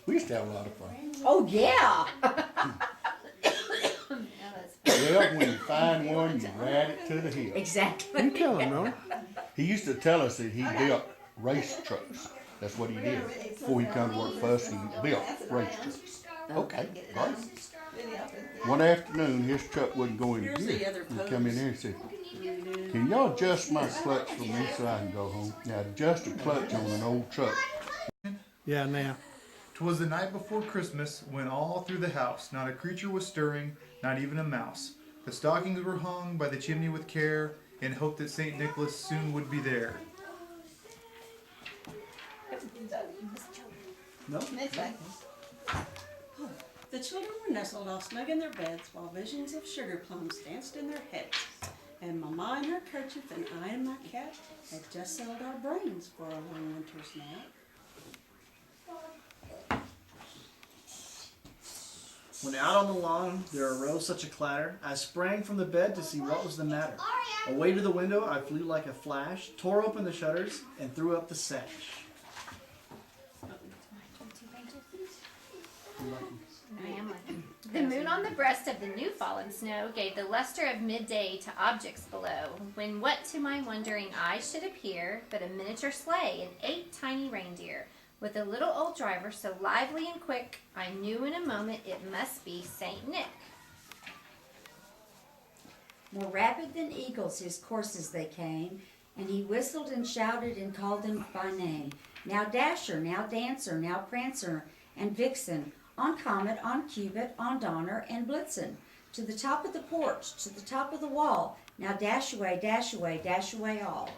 We used to have a lot of fun. Oh, yeah. Well, when you find one, you ride it to the hill. Exactly. You tell him, Mona. He used to tell us that he built race trucks. That's what he did. Before he come to work for us, he built race trucks. Okay, great. One afternoon, his truck wasn't going to gear. He come in there and said, "Can y'all adjust my clutch for me so I can go home?" Now, adjust a clutch on an old truck. Yeah, now. 'Twas the night before Christmas, when all through the house not a creature was stirring, not even a mouse. The stockings were hung by the chimney with care, in hope that St. Nicholas soon would be there. No? The children were nestled all snug in their beds, while visions of sugar plums danced in their heads. And Mama in her kerchief and I and my cat had just settled our brains for a long winter's nap. When out on the lawn there arose such a clatter, I sprang from the bed to see what was the matter. Away to the window I flew like a flash, tore open the shutters, and threw up the sash. The moon on the breast of the new fallen snow gave the luster of midday to objects below, when what to my wondering eyes should appear but a miniature sleigh and 8 tiny reindeer, with a little old driver so lively and quick, I knew in a moment it must be Saint Nick. More rapid than eagles his coursers they came, and he whistled and shouted and called them by name. Now Dasher, now Dancer, now Prancer and Vixen, on Comet, on Cupid, on Donner and Blitzen, to the top of the porch, to the top of the wall. Now dash away, dash away, dash away all.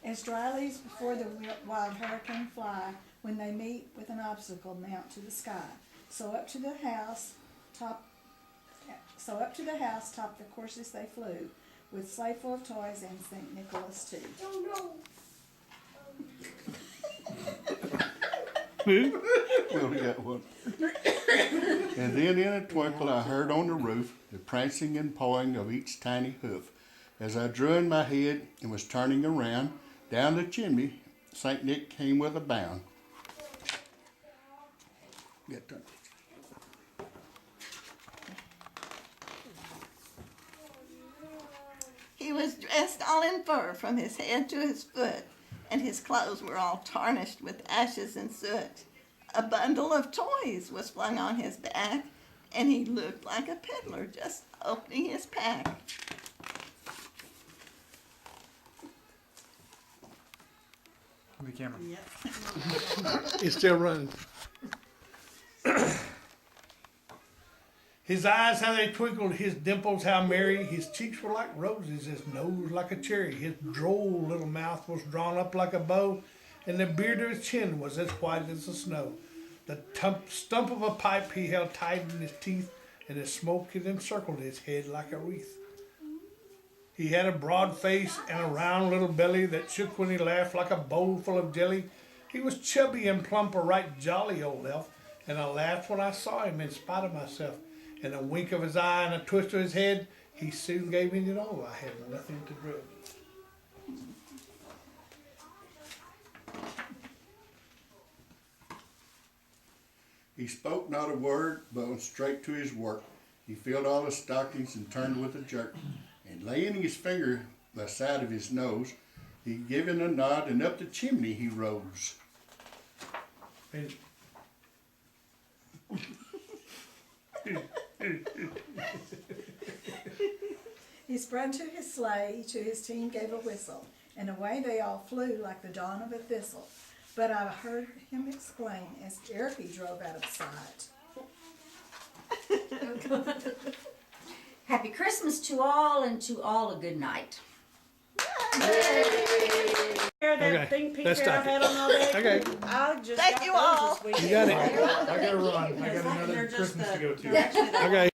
As dry leaves before the wild hurricane fly, when they meet with an obstacle mount to the sky. So up to the house top the courses they flew, with sleigh full of toys and St. Nicholas too. We only got one. And then in a twinkle I heard on the roof the prancing and pawing of each tiny hoof. As I drew in my head and was turning around, down the chimney, St. Nick came with a bound. Get done. He was dressed all in fur from his head to his foot, and his clothes were all tarnished with ashes and soot. A bundle of toys was flung on his back, and he looked like a peddler just opening his pack. The camera. It's still running. His eyes, how they twinkled, his dimples, how merry, his cheeks were like roses, his nose like a cherry, his droll little mouth was drawn up like a bow, and the beard of his chin was as white as the snow. The stump of a pipe he held tight in his teeth, and the smoke had encircled his head like a wreath. He had a broad face and a round little belly that shook when he laughed like a bowl full of jelly. He was chubby and plump, a right jolly old elf, and I laughed when I saw him in spite of myself. And a wink of his eye and a twist of his head, he soon gave me to know I had nothing to dread. He spoke not a word, but went straight to his work. He filled all his stockings and turned with a jerk. And laying his finger by the side of his nose, he given a nod, and up the chimney he rose. And He sprang to his sleigh, to his team gave a whistle, and away they all flew like the dawn of a thistle. But I heard him explain as ere he drove out of sight. Happy Christmas to all, and to all a good night. Okay, let's stop it. Okay, Thank you all. you got it. I gotta run. I got another Christmas to go to. Okay.